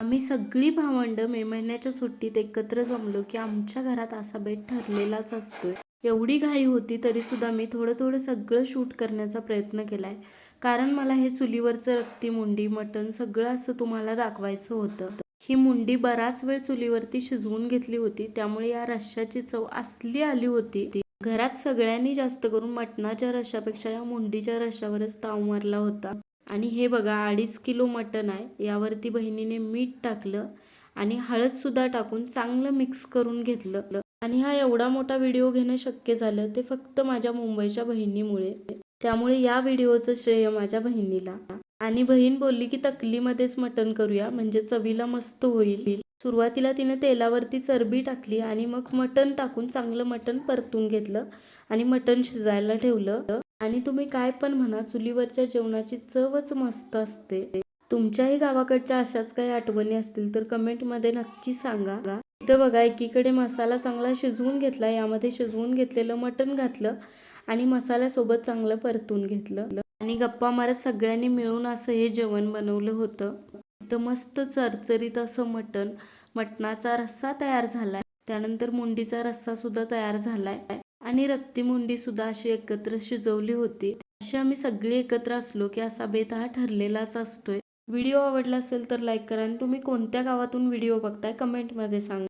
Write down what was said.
आम्ही सगळी भावंडं मे महिन्याच्या सुट्टीत एकत्र जमलो की आमच्या घरात असा बेत ठरलेलाच असतोय. एवढी घाई होती तरी सुद्धा मी थोडं थोडं सगळं शूट करण्याचा प्रयत्न केलाय. कारण मला हे चुलीवरचं रक्ती मुंडी मटण सगळं असं तुम्हाला दाखवायचं होतं. ही मुंडी बराच वेळ चुलीवरती शिजवून घेतली होती, त्यामुळे या रश्श्याची चव असली आली होती. घरात सगळ्यांनी जास्त करून मटणाच्या रश्श्यापेक्षा या मुंडीच्या रश्श्यावरच ताव मारला होता. आणि हे बघा 2.5 किलो मटण आहे. यावरती बहिणीने मीठ टाकलं आणि हळद सुद्धा टाकून चांगलं मिक्स करून घेतलं. आणि हा एवढा मोठा व्हिडिओ घेणं शक्य झालं ते फक्त माझ्या मुंबईच्या बहिणीमुळे. त्यामुळे या व्हिडिओचं श्रेय माझ्या बहिणीला. आणि बहीण बोलली की तकलीमध्येच मटण करूया म्हणजे चवीला मस्त होईल. सुरुवातीला तिने तेलावरती चरबी टाकली आणि मग मटण टाकून चांगलं मटण परतून घेतलं आणि मटण शिजायला ठेवलं. आणि तुम्ही काय पण म्हणा, चुलीवरच्या जेवणाची चवच मस्त असते. तुमच्याही गावाकडच्या अशाच काही आठवणी असतील तर कमेंटमध्ये नक्की सांगा. इथं बघा एकीकडे मसाला चांगला शिजवून घेतला, यामध्ये शिजवून घेतलेलं मटण घातलं आणि मसाल्यासोबत चांगलं परतून घेतलं आणि गप्पा मारत सगळ्यांनी मिळून असं हे जेवण बनवलं होतं. इथं मस्त चरचरीत असं मटणाचा रस्सा तयार झालाय. त्यानंतर मुंडीचा रस्सा सुद्धा तयार झालाय आणि रक्ती मुंडी सुद्धा अशी एकत्र शिजवली होती. अशी आम्ही सगळे एकत्र असलो की असा बेत हा ठरलेलाच असतोय. व्हिडिओ आवडला असेल तर लाईक करा आणि तुम्ही कोणत्या गावातून व्हिडिओ बघताय कमेंटमध्ये सांगा.